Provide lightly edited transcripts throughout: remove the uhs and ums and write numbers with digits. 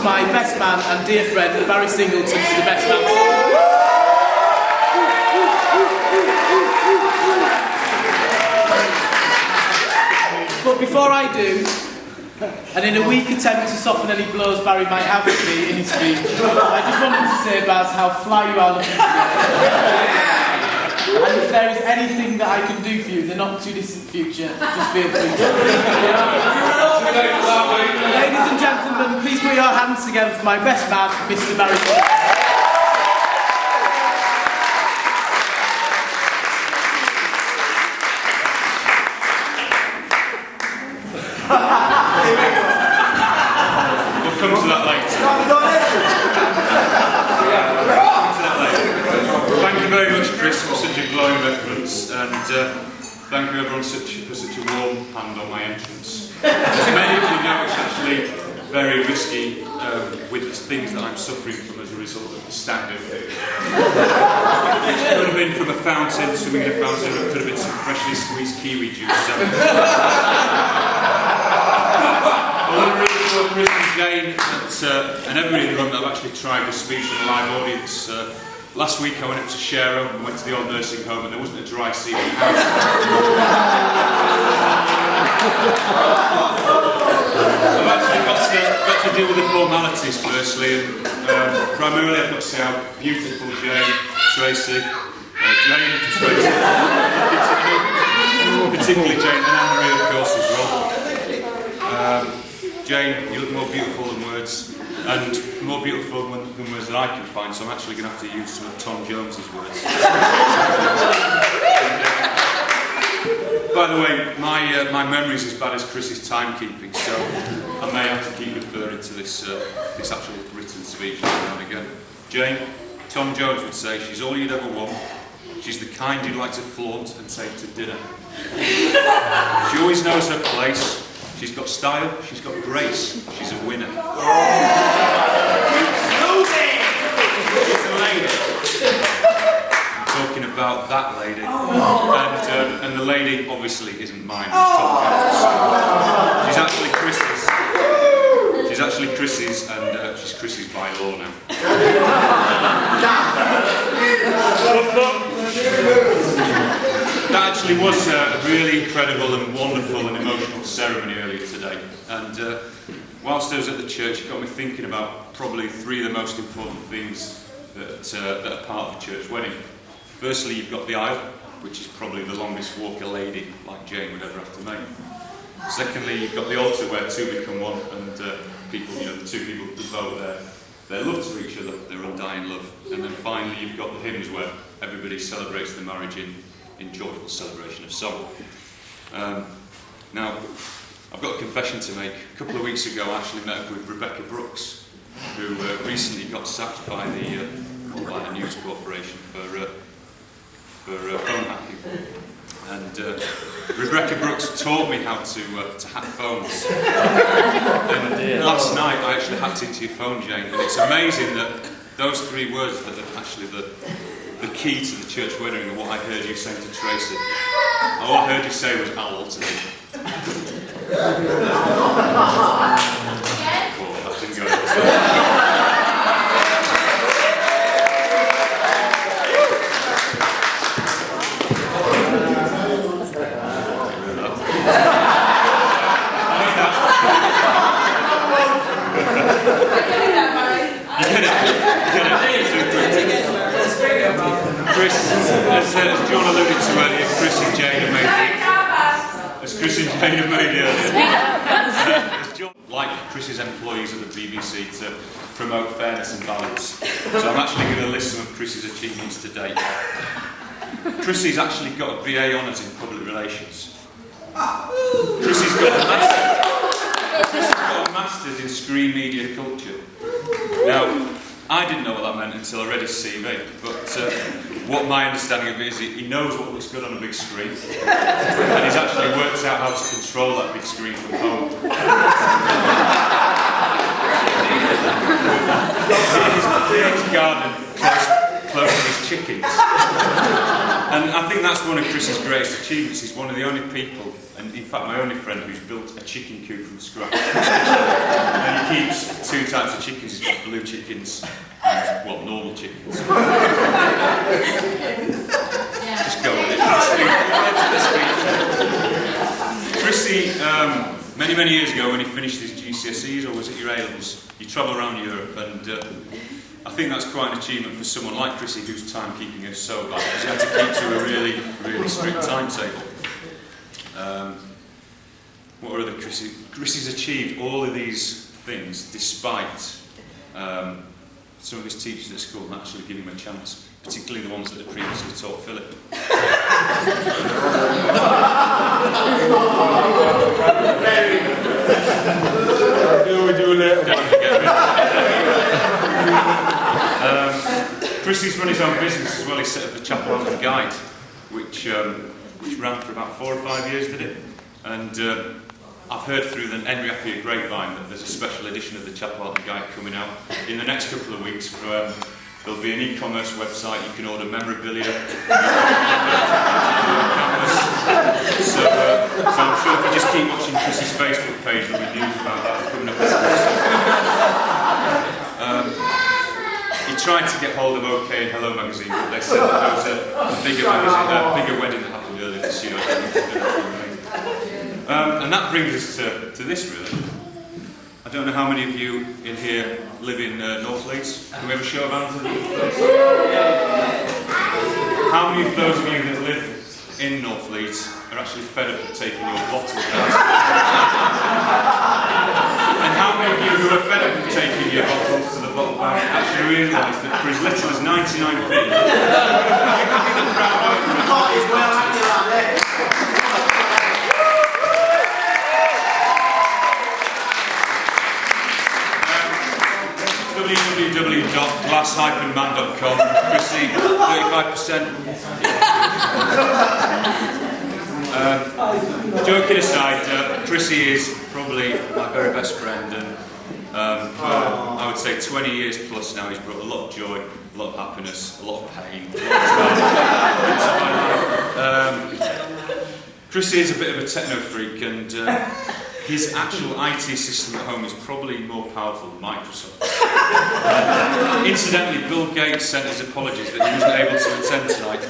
introduce my best man and dear friend, Barry Singleton, to the best man. But before I do, and in a weak attempt to soften any blows Barry might have with me in his speech, I just wanted to say about how fly you are looking together. And if there is anything that I can do for you in the not too distant future, just feel free to. Ladies and gentlemen, please put your hands together for my best man, Mr. Barry. We'll come to that later. Thank you very much, Chris, for such a glowing reference, and thank you everyone for such a warm hand on my entrance. As many of you know, it's actually very risky with the things that I'm suffering from as a result of the stand-up. It could have been from a fountain, swimming in a fountain, or it could have been some freshly squeezed kiwi juice. So. I want to really thank Chris and Jane and everybody in the room that have actually tried this speech in a live audience. Last week I went up to Shero and went to the old nursing home and there wasn't a dry seat in the house. I've actually got to deal with the formalities firstly, and primarily I've got to say how beautiful Jane, Tracy, particularly Jane and Anne-Marie of course as well. Jane, you look more beautiful than words. And more beautiful than words that I can find, so I'm actually going to have to use some of Tom Jones's words. By the way, my memory's as bad as Chris's timekeeping, so I may have to keep referring to this actual written speech now and again. Jane, Tom Jones would say, she's all you'd ever want. She's the kind you'd like to flaunt and take to dinner. She always knows her place. She's got style, she's got grace, she's a winner. She's a lady. I'm talking about that lady. And the lady obviously isn't mine, it's Tom Jones. She's actually Chris's. She's actually Chris's, and she's Chris's by law now. That actually was a really incredible and wonderful and emotional ceremony earlier today, and whilst I was at the church it got me thinking about probably three of the most important things that are part of a church wedding. Firstly, you've got the aisle, which is probably the longest walk a lady like Jane would ever have to make. Secondly, you've got the altar where two become one, and people, the two people devote their love to each other, their undying love. And then finally, you've got the hymns where everybody celebrates the marriage in joyful celebration of song. Now, I've got a confession to make. A couple of weeks ago I actually met up with Rebecca Brooks, who recently got sacked by the News Corporation for phone hacking. And Rebecca Brooks taught me how to hack phones. And last night I actually hacked into your phone, Jane, and it's amazing that those three words that are actually the key to the church wedding and what I heard you say to Tracy. All I heard you say was, I'll alter it. Well, that didn't go Chris, as John alluded to earlier, Chris and Jane have made like Chris's employees at the BBC to promote fairness and balance. So I'm actually going to list some of Chris's achievements to date. Chrissy's actually got a BA Honours in Public Relations. Chrissy's got a Master's in Screen Media Culture. Now, I didn't know what that meant until I read his CV, but what my understanding of it is he knows what looks good on a big screen, and he's actually worked out how to control that big screen from home. His garden close to his chickens. And I think that's one of Chris's greatest achievements. He's one of the only people, and in fact my only friend, who's built a chicken coop from scratch. And he keeps 2 types of chickens. He's got blue chickens and, well, normal chickens. Just go with it. Chrissy, many years ago when he finished his GCSEs, or was it your A-levels, you travel around Europe, and I think that's quite an achievement for someone like Chrissy, whose timekeeping is so bad. He had to keep to a really strict timetable. What other Chrissy's achieved all of these things despite some of his teachers at school not actually giving him a chance, particularly the ones that had previously taught Philip. Chrissy's run his own business as well. He set up the Chapel Alton Guide, which ran for about 4 or 5 years, did it? And I've heard through the Nriapia grapevine that there's a special edition of the Chapel Alton Guide coming out in the next couple of weeks. There'll be an e-commerce website. You can order memorabilia. So I'm sure if you just keep watching Chris's Facebook page, there'll be news about that coming up. He tried to get hold of OK and Hello magazine, but they said that there was a bigger wedding that happened earlier this year. And that brings us to this, really. I don't know how many of you in here live in North Leeds. Can we have a show of hands? How many of those of you that live in North Leeds are actually fed up of taking your bottles out? And how many of you who are fed up of taking your bottles to the bottle bank actually realise that for as little as 99p, www.glass-man.com. Chrissy, 35%. Joking aside, Chrissy is probably my very best friend, and for, I would say 20 years plus now, he's brought a lot of joy, a lot of happiness, a lot of pain, a lot of Chrissy is a bit of a techno freak, and his actual IT system at home is probably more powerful than Microsoft. Incidentally, Bill Gates sent his apologies that he wasn't able to attend tonight.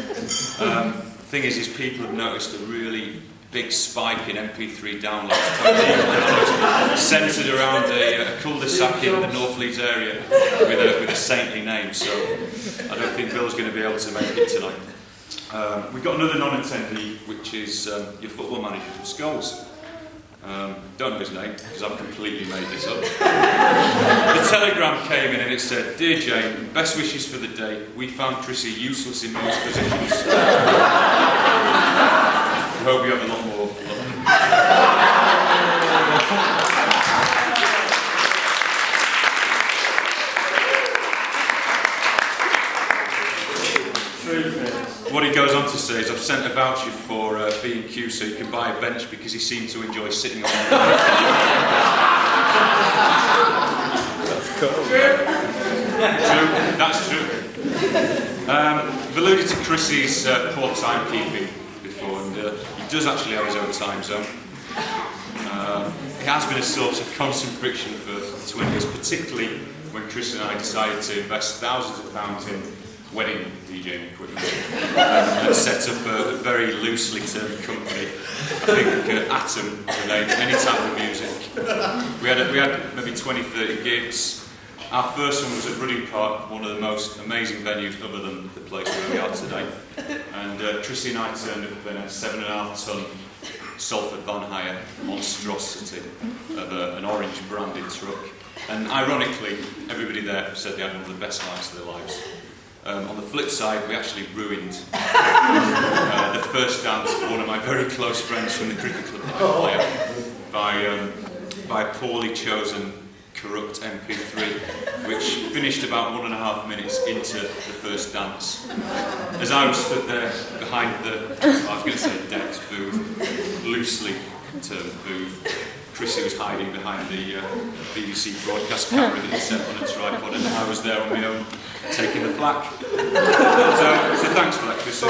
Thing is people have noticed a really big spike in MP3 downloads centred around a cul-de-sac in the North Leeds area with a saintly name, so I don't think Bill's going to be able to make it tonight. We've got another non-attendee, which is your football manager from Scholes. Don't know his name, because I've completely made this up. The telegram came in and it said, "Dear Jane, best wishes for the day. We found Chrissy useless in most positions. We hope you have a lot more luck." What he goes on to say is, "I've sent a voucher for B&Q so you can buy a bench because he seemed to enjoy sitting on it." That's cool. True, that's true. I've alluded to Chrissy's poor timekeeping before, and he does actually have his own time zone. It has been a source of constant friction for 20 years, particularly when Chris and I decided to invest thousands of pounds in wedding DJing equipment and set up a very loosely termed company. I think Atom was the name, any type of music. We had maybe 20, 30 gigs. Our first one was at Rudding Park, one of the most amazing venues other than the place where we are today. And Chrissy and I turned up in a 7.5 ton Salford Van Hire monstrosity of an orange branded truck. And ironically, everybody there said they had one of the best nights of their lives. On the flip side, we actually ruined the first dance of one of my very close friends from the cricket club that I play by a poorly chosen corrupt MP3, which finished about 1.5 minutes into the first dance. As I was stood there behind I was going to say decks booth, loosely termed booth, Chrissy was hiding behind the BBC broadcast camera that he set on a tripod, and I was there on my own, taking the flak. So thanks for that, Chrissy.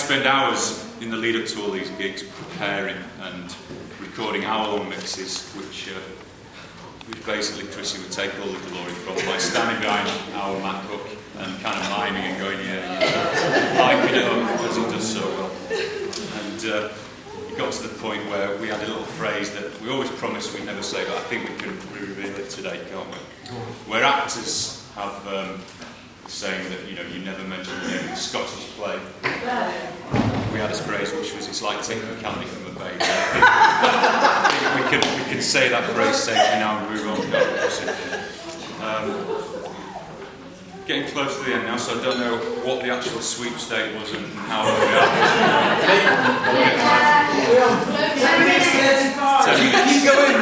spend hours in the lead up to all these gigs preparing and recording hour-long mixes, which basically Chrissy would take all the glory from by standing behind our MacBook and kind of miming and going, hyping it up as it does so well. And it got to the point where we had a little phrase that we always promised we'd never say, but I think we can reveal it today, can't we? Where actors have saying that, you never mention the name of the Scottish play. We had a phrase which was, it's like taking candy from a baby. I think we can say that phrase safely now and move on. Getting close to the end now, so I don't know what the actual sweepstake was and how we are. 10 minutes, 35. Keep going.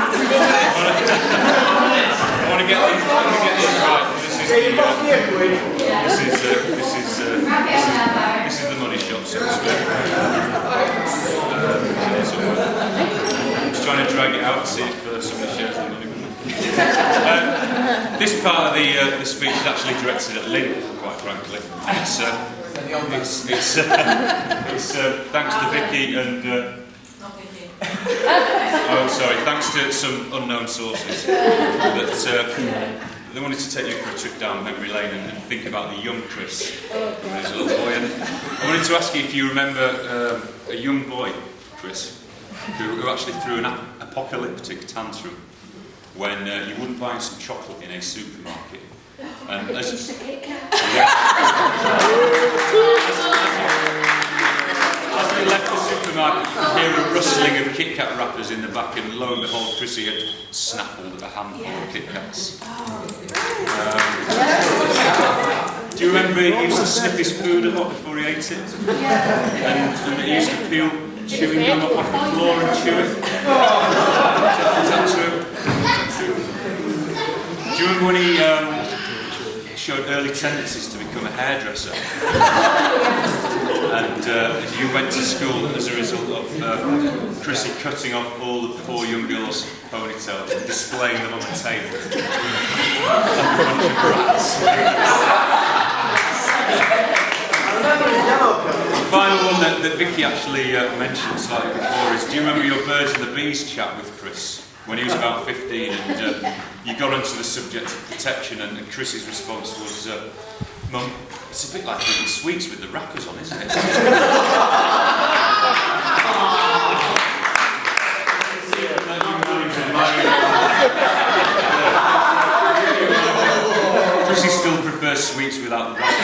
I want to get these right. This is the money shot, so to speak. I'm just trying to drag it out to see if somebody shares the money with me. This part of the speech is actually directed at Lynn, quite frankly. It's thanks to Vicky and. Oh, sorry. Thanks to some unknown sources that. They wanted to take you for a trip down memory lane and think about the young Chris when he was a little boy. And I wanted to ask you if you remember a young boy, Chris, who actually threw an apocalyptic tantrum when you wouldn't buy him some chocolate in a supermarket. And as we left the supermarket, you could hear a rustling of Kit Kat wrappers in the back, and lo and behold, Chrissy had snaffled a handful of Kit Kats. Do you remember he used to sniff his food a lot before he ate it? And he used to peel chewing gum off the floor and chew it? Is that true? Do you remember when he showed early tendencies to become a hairdresser? And you went to school as a result of Chrissy cutting off all the poor young girls' ponytails and displaying them on the table. Like a bunch of brats. The final one that Vicky actually mentioned slightly before is, do you remember your Birds and the Bees chat with Chris when he was about 15 and you got onto the subject of protection, and Chris's response was, Mum, it's a bit like eating sweets with the wrappers on, isn't it? Chrissy still prefers sweets without the wrappers.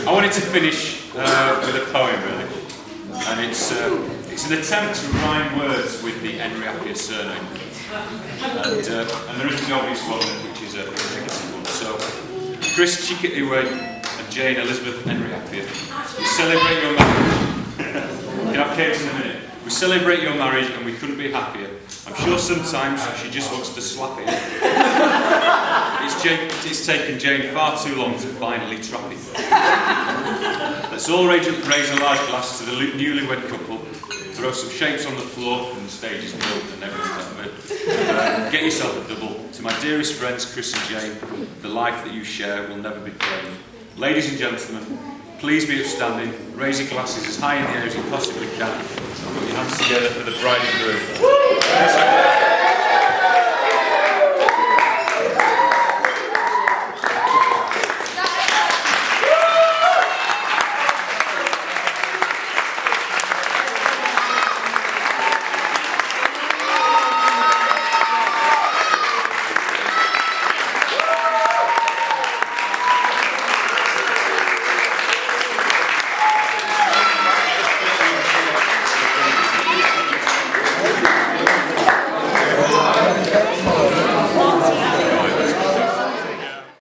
I wanted to finish with a poem, really, and it's an attempt to rhyme words with the Nriapia surname, and there is an obvious one which is a negative one. So, Chris Chikitiwe and Jane Elizabeth Nriapia, we celebrate your marriage. You can have cakes in a minute. We celebrate your marriage and we couldn't be happier. I'm sure sometimes she just wants to slap it. It's taken Jane far too long to finally trap it. Let's all raise a large glass to the newlywed couple. Throw some shapes on the floor and the stage is built and everything. Get yourself a double. To my dearest friends, Chris and Jane, the life that you share will never be plain. Ladies and gentlemen, please be upstanding. Raise your glasses as high in the air as you possibly can. Put your hands together for the bride and groom.